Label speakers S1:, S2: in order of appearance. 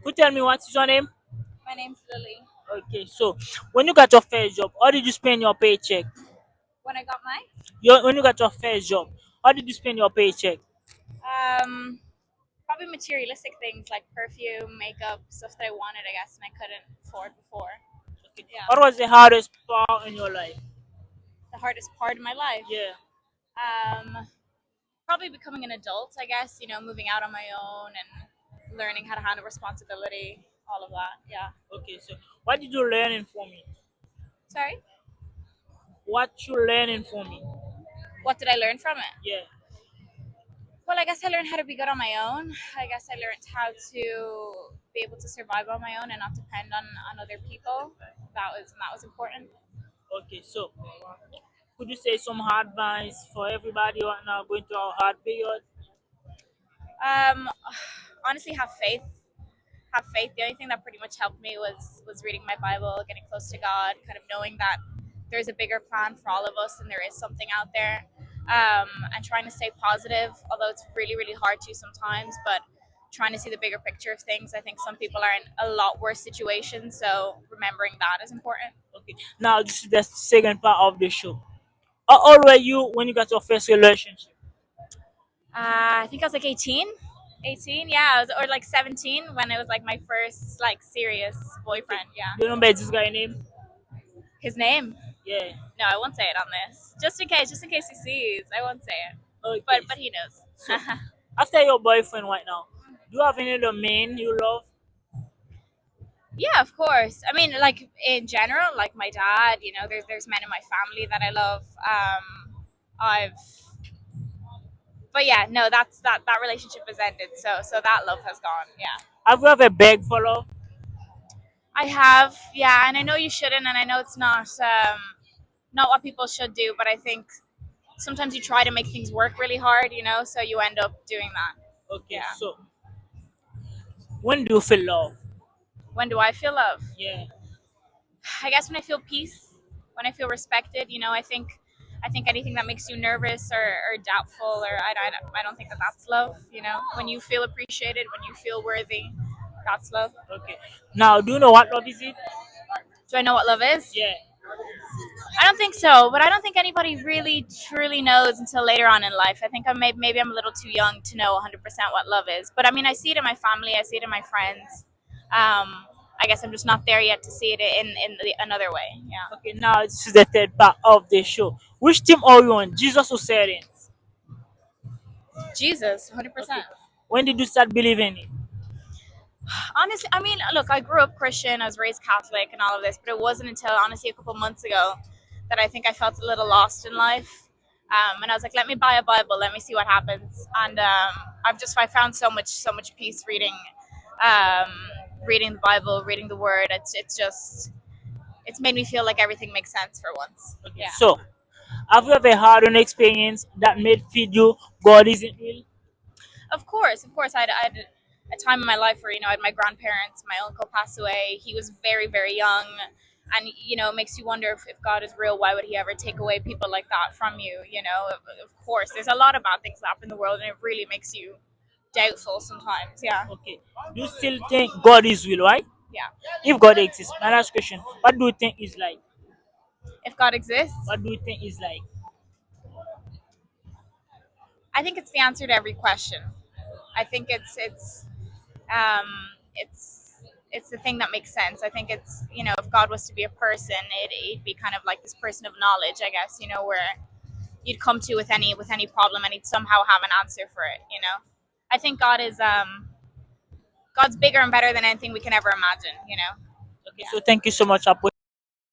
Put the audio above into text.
S1: Could you tell me what's your name?
S2: My name's Lily.
S1: Okay, so when you got your first job, how did you spend your paycheck?
S2: When I got my
S1: When you got your first job, how did you spend your paycheck?
S2: um, probably materialistic things like perfume, makeup, stuff that I wanted, I guess, and I couldn't afford before.
S1: Okay.
S2: Yeah,
S1: What was the hardest part in your life?
S2: the hardest part of my life.
S1: Yeah.
S2: Um, Probably becoming an adult, I guess. Moving out on my own and learning how to handle responsibility, all of that. Yeah.
S1: Okay, so what did you learn in for me?
S2: Sorry.
S1: What you learning for me?
S2: What did I learn from it?
S1: Yeah.
S2: Well, I guess I learned how to be good on my own. I guess I learned how to be able to survive on my own and not depend on other people. That was important.
S1: Okay, so could you say some advice for everybody right now going through a hard period?
S2: Um, Honestly, have faith. Have faith. The only thing that pretty much helped me was reading my Bible, getting close to God, kind of knowing that there's a bigger plan for all of us and there is something out there. And trying to stay positive, although it's really, really hard to sometimes, but trying to see the bigger picture of things. I think some people are in a lot worse situations, so remembering that is important.
S1: Okay. Now this is the second part of the show. How old were you when you got your first relationship?
S2: I think I was like 18. 18, yeah, or like 17 when it was like my first like serious
S1: Okay.
S2: boyfriend. Yeah.
S1: Do you remember this guy name?
S2: His name?
S1: Yeah.
S2: No, I won't say it on this. Just in case he sees, I won't say it.
S1: Okay.
S2: But he
S1: So
S2: knows.
S1: after your boyfriend right now, do you have any other men you love?
S2: Yeah, of course. I mean, like in general, like my dad. There's men in my family that I love. I've, but yeah, no, that relationship has ended. So that love has gone. Yeah.
S1: Have you ever begged for love?
S2: I have, yeah, and I know you shouldn't, and I know it's not what people should do, but I think sometimes you try to make things work really hard, so you end up doing that.
S1: Okay,
S2: Yeah.
S1: so when do you feel love?
S2: When do I feel love?
S1: Yeah.
S2: I guess when I feel peace, when I feel respected. I think anything that makes you nervous or doubtful, or I don't think that that's love. When you feel appreciated, when you feel worthy, that's love.
S1: Okay. Now, do you know what love is it?
S2: Do I know what love is?
S1: Yeah.
S2: I don't think so, but I don't think anybody really truly knows until later on in life. I think maybe I'm a little too young to know 100% what love is. But I mean, I see it in my family, I see it in my friends. I guess I'm just not there yet to see it in another way. Yeah.
S1: Okay, now this is the third part of the show. Which team are you on? Jesus or Satan?
S2: Jesus,
S1: Okay.
S2: 100%.
S1: When did you start believing it?
S2: Honestly, I mean, look, I grew up Christian, I was raised Catholic and all of this, but it wasn't until honestly a couple months ago that I think I felt a little lost in life. And I was like, let me buy a Bible, let me see what happens. And I found so much peace um, reading the Bible, reading the Word. It's made me feel like everything makes sense for once.
S1: Okay,
S2: Yeah.
S1: so have you ever had an experience that made feed you God isn't real?
S2: Of course. I had a time in my life where I had my grandparents, my uncle passed away. He was very, very young, and it makes you wonder if God is real. Why would He ever take away people like that from you? Of course, there's a lot of bad things that happen in the world, and it really makes you doubtful sometimes. Yeah,
S1: Okay. Do you still think God is real, right?
S2: yeah.
S1: If God exists, my last question, what do you think is like?
S2: If God exists,
S1: What do you think is like?
S2: I think it's the answer to every question. I think um, it's it's the thing that makes sense. I think it's if God was to be a person, it'd be kind of like this person of knowledge, I guess. Where you'd come to with any problem, and he'd somehow have an answer for it. I think God's bigger and better than anything we can ever imagine.
S1: Okay,
S2: Yeah.
S1: so thank you so much.